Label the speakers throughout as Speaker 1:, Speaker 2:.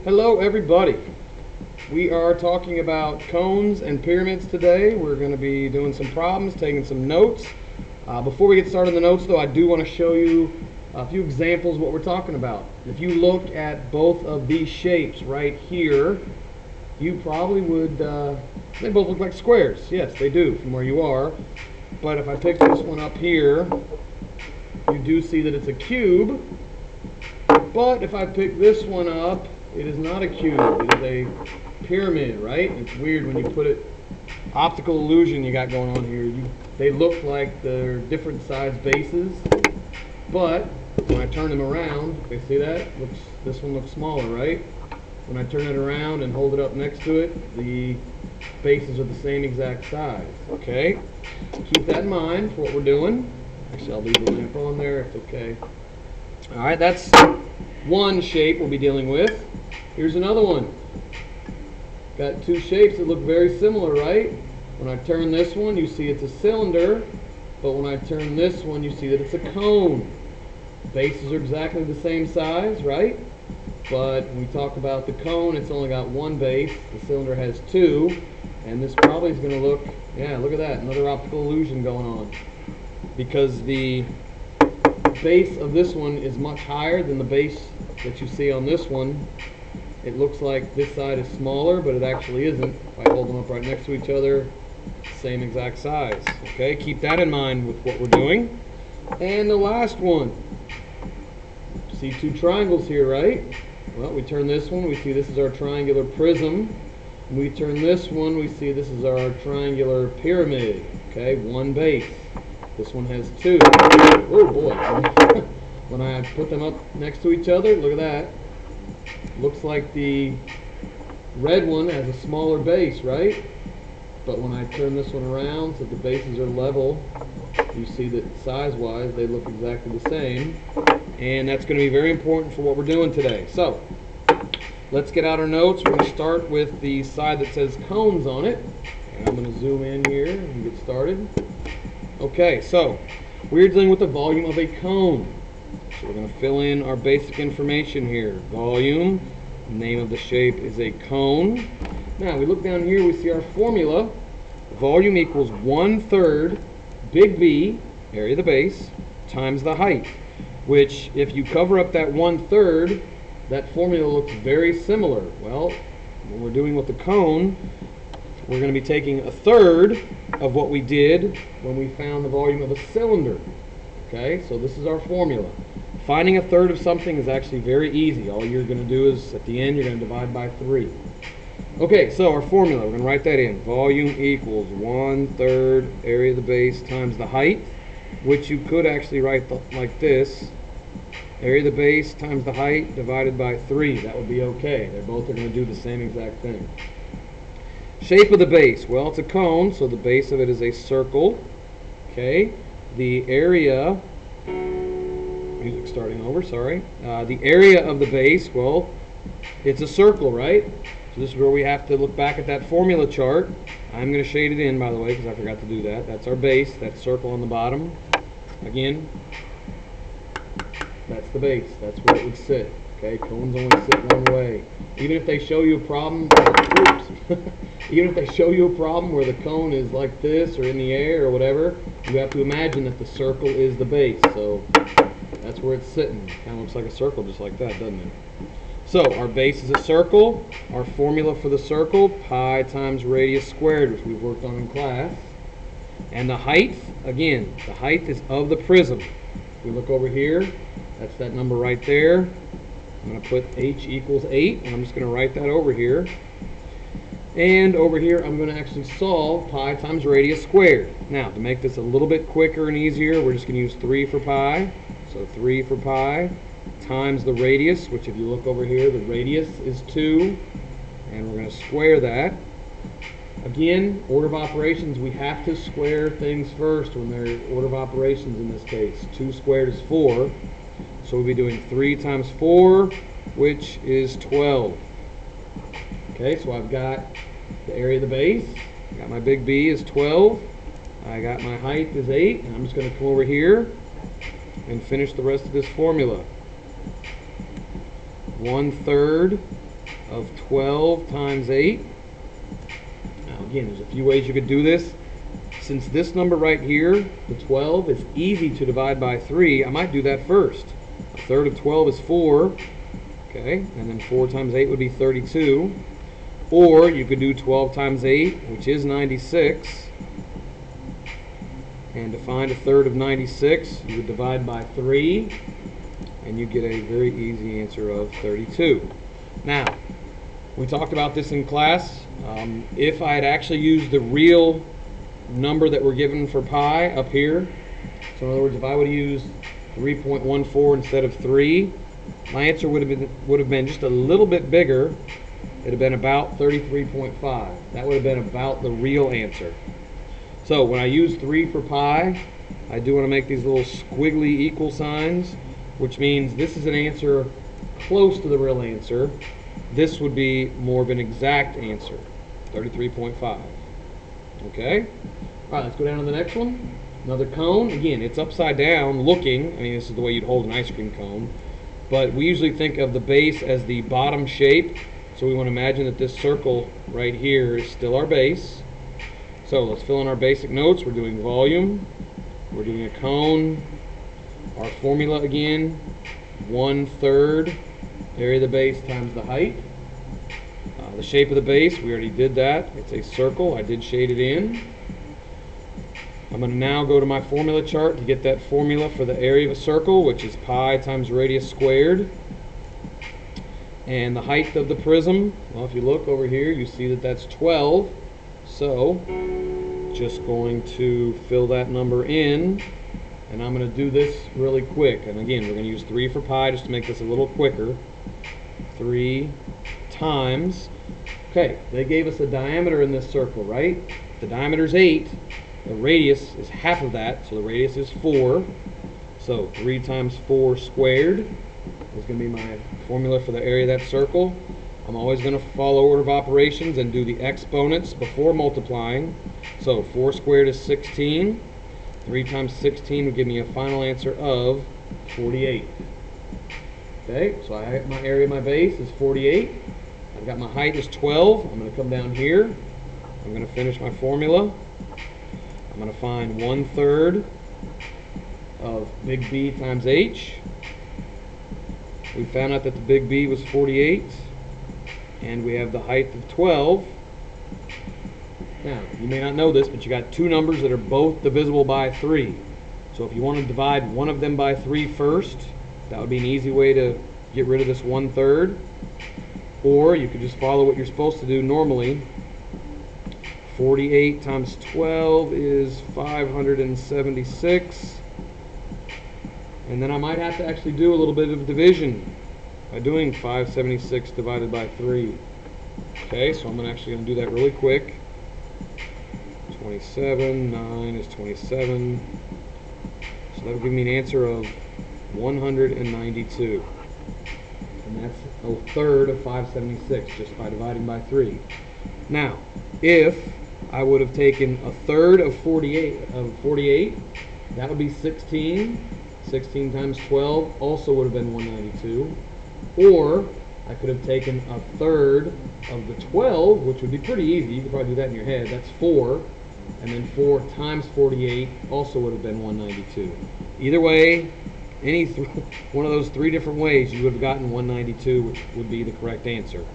Speaker 1: Hello everybody. We are talking about cones and pyramids today. We're going to be doing some problems, taking some notes. Before we get started on the notes though, I do want to show you a few examples of what we're talking about. If you look at both of these shapes right here, you probably would, they both look like squares. Yes, they do from where you are. But if I pick this one up here, you do see that it's a cube. But if I pick this one up, it is not a cube, it is a pyramid, right? It's weird when you put it, optical illusion you got going on here. They look like they're different size bases, but when I turn them around, okay, see that? This one looks smaller, right? When I turn it around and hold it up next to it, the bases are the same exact size, okay? Keep that in mind for what we're doing. Actually, I'll leave the lamp on there if it's okay. All right, that's one shape we'll be dealing with. Here's another one. Got two shapes that look very similar, right? When I turn this one, you see it's a cylinder, but when I turn this one, you see that it's a cone. Bases are exactly the same size, right? But when we talk about the cone, it's only got one base. The cylinder has two, and this probably is going to look, yeah, look at that, another optical illusion going on. Because the base of this one is much higher than the base that you see on this one. It looks like this side is smaller, but it actually isn't. If I hold them up right next to each other, same exact size. Okay, keep that in mind with what we're doing. And the last one. See two triangles here, right? Well, we turn this one, we see this is our triangular prism. We turn this one, we see this is our triangular pyramid. Okay, one base. This one has two. Oh boy. When I put them up next to each other, look at that. Looks like the red one has a smaller base, right? But when I turn this one around so the bases are level, you see that size-wise they look exactly the same. And that's going to be very important for what we're doing today. So, let's get out our notes. We're going to start with the side that says cones on it. And I'm going to zoom in here and get started. Okay, so we're dealing with the volume of a cone. So we're going to fill in our basic information here. Volume, name of the shape is a cone. Now we look down here, we see our formula. Volume equals 1/3 big V, area of the base, times the height. Which, if you cover up that 1/3, that formula looks very similar. Well, when we're doing with the cone, we're going to be taking 1/3 of what we did when we found the volume of a cylinder. Okay, so this is our formula. Finding 1/3 of something is actually very easy. All you're going to do is, at the end, you're going to divide by 3. Okay, so our formula, we're going to write that in. Volume equals 1/3 area of the base times the height, which you could actually write like this. Area of the base times the height divided by 3. That would be okay. They're both going to do the same exact thing. Shape of the base. Well, it's a cone, so the base of it is a circle. Okay. The area, music starting over, sorry. The area of the base, well, it's a circle, right? So this is where we have to look back at that formula chart. I'm going to shade it in, by the way, because I forgot to do that. That's our base, that circle on the bottom. Again, that's the base. That's where it would sit. Okay, cones only sit one way. Even if they show you a problem, even if they show you a problem where the cone is like this or in the air or whatever, you have to imagine that the circle is the base. So that's where it's sitting. Kind of looks like a circle just like that, doesn't it? So our base is a circle. Our formula for the circle, pi times radius squared, which we've worked on in class. And the height, again, the height is of the prism. If we look over here, that's that number right there. I'm going to put h equals 8, and I'm just going to write that over here. And over here, I'm going to actually solve pi times radius squared. Now, to make this a little bit quicker and easier, we're just going to use 3 for pi. So 3 for pi times the radius, which if you look over here, the radius is 2. And we're going to square that. Again, order of operations, we have to square things first when they're order of operations in this case. 2 squared is 4. So we'll be doing 3 times 4, which is 12. Okay, so I've got the area of the base. I got my big B is 12. I got my height is 8. And I'm just going to come over here and finish the rest of this formula. 1/3 of 12 times 8. Now again, there's a few ways you could do this. Since this number right here, the 12, is easy to divide by 3, I might do that first. A third of 12 is 4. Okay, and then 4 times 8 would be 32. Or you could do 12 times 8, which is 96. And to find a third of 96, you would divide by 3, and you get a very easy answer of 32. Now, we talked about this in class. If I had actually used the real number that we're given for pi up here, so in other words, if I would have used 3.14 instead of 3, my answer would have been just a little bit bigger. It would have been about 33.5. That would have been about the real answer. So when I use 3 for pi, I do want to make these little squiggly equal signs, which means this is an answer close to the real answer. This would be more of an exact answer, 33.5. Okay? All right, let's go down to the next one. Another cone. Again, it's upside down looking. I mean, this is the way you'd hold an ice cream cone. But we usually think of the base as the bottom shape. So we want to imagine that this circle right here is still our base. So let's fill in our basic notes. We're doing volume. We're doing a cone. Our formula again, 1/3 area of the base times the height. The shape of the base, we already did that. It's a circle. I did shade it in. I'm going to now go to my formula chart to get that formula for the area of a circle, which is pi times radius squared. And the height of the prism, well, if you look over here, you see that that's 12. So, just going to fill that number in. And I'm going to do this really quick. And again, we're going to use 3 for pi just to make this a little quicker. 3 times. Okay, they gave us a diameter in this circle, right? The diameter is 8. The radius is half of that, so the radius is 4. So 3 times 4 squared is going to be my formula for the area of that circle. I'm always going to follow order of operations and do the exponents before multiplying. So 4 squared is 16. 3 times 16 would give me a final answer of 48. Okay, so I have my area of my base is 48. I've got my height is 12. I'm going to come down here. I'm going to finish my formula. I'm going to find 1/3 of big B times H. We found out that the big B was 48. And we have the height of 12. Now, you may not know this, but you got two numbers that are both divisible by 3. So if you want to divide one of them by 3 first, that would be an easy way to get rid of this 1/3. Or you could just follow what you're supposed to do normally. 48 times 12 is 576. And then I might have to actually do a little bit of division by doing 576 divided by 3. Okay, so I'm actually going to do that really quick. 27, 9 is 27. So that would give me an answer of 192. And that's a third of 576 just by dividing by 3. Now, if I would have taken a third of 48, that would be 16. 16 times 12 also would have been 192. Or I could have taken a third of the 12, which would be pretty easy. You could probably do that in your head. That's 4. And then 4 times 48 also would have been 192. Either way, any one of those 3 different ways, you would have gotten 192, which would be the correct answer.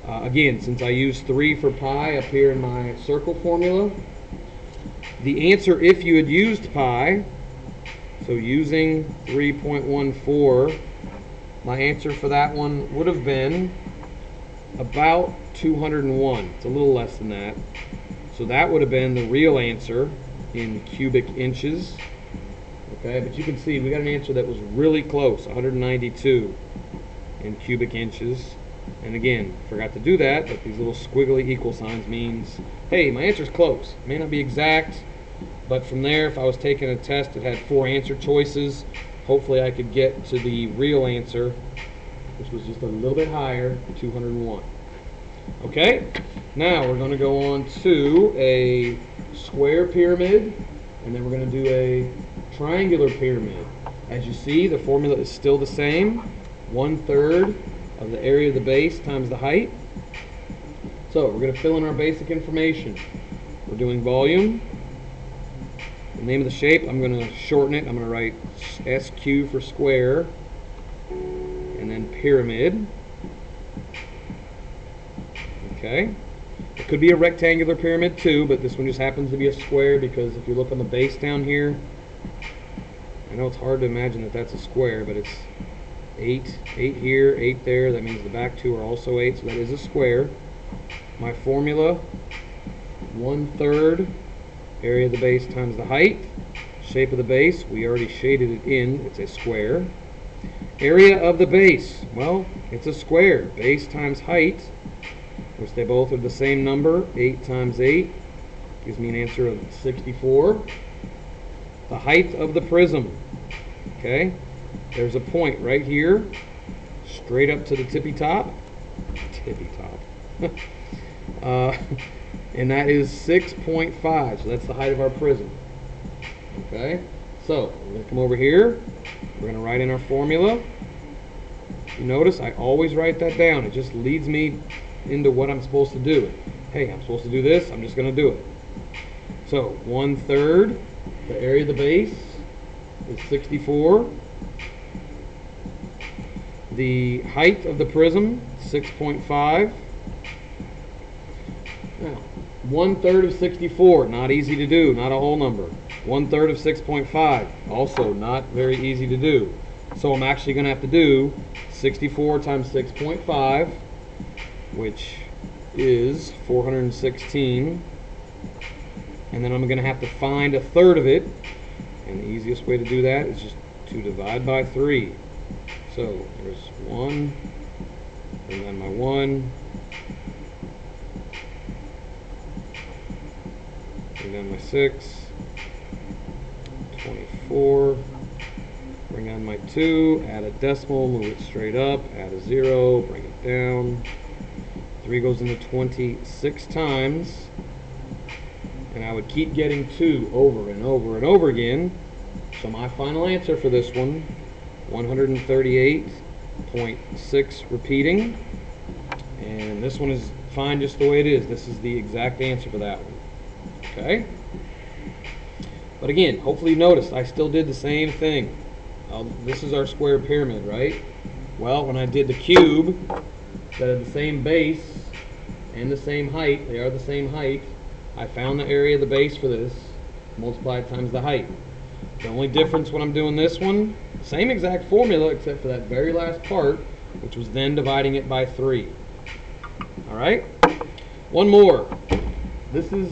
Speaker 1: Again, since I used 3 for pi up here in my circle formula, the answer if you had used pi, so using 3.14, my answer for that one would have been about 201. It's a little less than that. So that would have been the real answer in cubic inches. Okay, but you can see we got an answer that was really close, 192 in cubic inches. And again, forgot to do that, but these little squiggly equal signs means, hey, my answer's close. It may not be exact, but from there, if I was taking a test that had 4 answer choices, hopefully I could get to the real answer, which was just a little bit higher, 201. Okay, now we're going to go on to a square pyramid, and then we're going to do a triangular pyramid. As you see, the formula is still the same. 1/3 of the area of the base times the height. So we're going to fill in our basic information. We're doing volume. The name of the shape, I'm going to shorten it. I'm going to write SQ for square, and then pyramid. Okay. It could be a rectangular pyramid too, but this one just happens to be a square because if you look on the base down here, I know it's hard to imagine that that's a square, but it's 8 here, 8 there. That means the back two are also 8, so that is a square. My formula, 1/3 area of the base times the height. Shape of the base, we already shaded it in, it's a square. Area of the base, well, it's a square. Base times height, which they both are the same number. 8 times 8 gives me an answer of 64. The height of the prism, okay, there's a point right here, straight up to the tippy top, and that is 6.5, so that's the height of our prism. Okay, so we're going to come over here, we're going to write in our formula. You notice I always write that down, it just leads me into what I'm supposed to do. Hey, I'm supposed to do this, I'm just going to do it. So 1/3, the area of the base is 64. The height of the prism, 6.5. Now, 1/3 of 64, not easy to do, not a whole number. 1/3 of 6.5, also not very easy to do. So I'm actually going to have to do 64 times 6.5, which is 416. And then I'm going to have to find 1/3 of it. And the easiest way to do that is just to divide by 3. So there's 1, bring down my 1, bring down my 6, 24, bring down my 2, add a decimal, move it straight up, add a 0, bring it down. 3 goes into 26 times, and I would keep getting 2 over and over and over again. So my final answer for this one, 138.6 repeating, and this one is fine just the way it is. This is the exact answer for that one. Okay? But again, hopefully you noticed I still did the same thing. This is our square pyramid, right? Well, when I did the cube, that had the same base and the same height, they are the same height, I found the area of the base for this, multiplied times the height. The only difference when I'm doing this one, same exact formula except for that very last part, which was then dividing it by 3. Alright? One more. This is,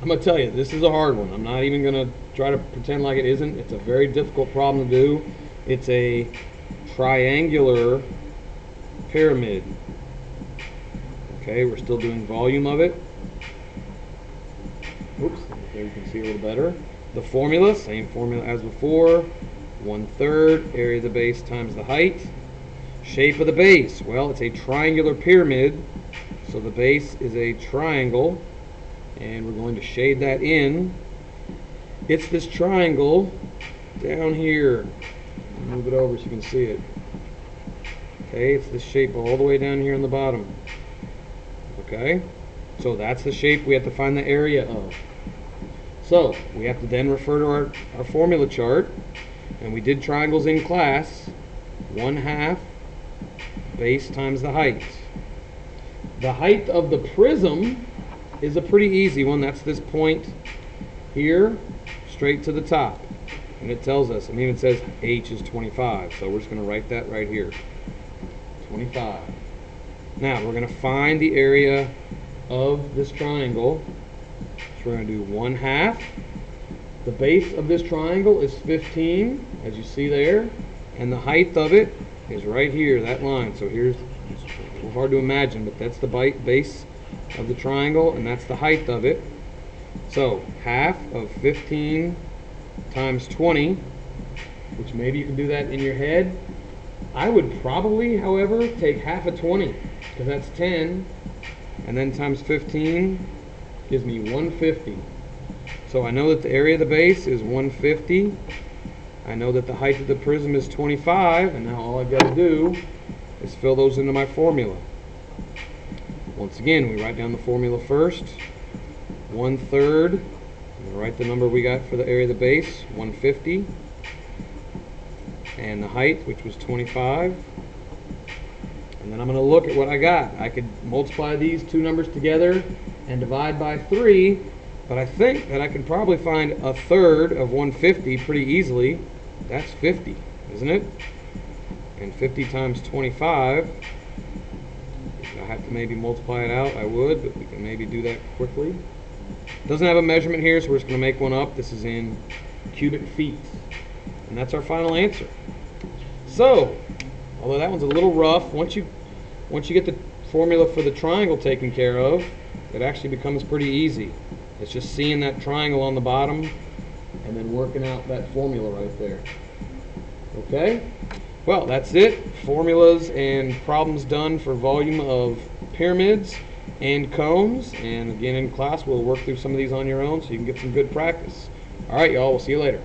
Speaker 1: I'm going to tell you, this is a hard one. I'm not even going to try to pretend like it isn't. It's a very difficult problem to do. It's a triangular pyramid. Okay, we're still doing volume of it. Oops, there you can see a little better. The formula, same formula as before. 1/3 area of the base times the height. Shape of the base, well, it's a triangular pyramid, so the base is a triangle, and we're going to shade that in. It's this triangle down here. Move it over so you can see it. Okay, it's this shape all the way down here on the bottom. Okay, so that's the shape we have to find the area of. So we have to then refer to our formula chart, and we did triangles in class. 1/2 base times the height. The height of the prism is a pretty easy one. That's this point here, straight to the top. And it tells us, and even says h is 25. So we're just going to write that right here. 25. Now we're going to find the area of this triangle. So we're going to do 1/2. The base of this triangle is 15, as you see there. And the height of it is right here, that line. So here's, it's a little hard to imagine, but that's the base of the triangle, and that's the height of it. So 1/2 of 15 times 20, which maybe you can do that in your head. I would probably, however, take 1/2 of 20, because that's 10, and then times 15 gives me 150. So I know that the area of the base is 150. I know that the height of the prism is 25, and now all I've got to do is fill those into my formula. Once again, we write down the formula first. 1/3, we'll write the number we got for the area of the base, 150, and the height, which was 25. And then I'm going to look at what I got. I could multiply these two numbers together and divide by 3, but I think that I can probably find 1/3 of 150 pretty easily. That's 50, isn't it? And 50 times 25, if I have to maybe multiply it out, I would, but we can maybe do that quickly. It doesn't have a measurement here, so we're just going to make one up. This is in cubic feet. And that's our final answer. So, although that one's a little rough, once you get the formula for the triangle taken care of, it actually becomes pretty easy. It's just seeing that triangle on the bottom and then working out that formula right there. Okay? Well, that's it. Formulas and problems done for volume of pyramids and cones. And again, in class, we'll work through some of these on your own so you can get some good practice. All right, y'all. We'll see you later.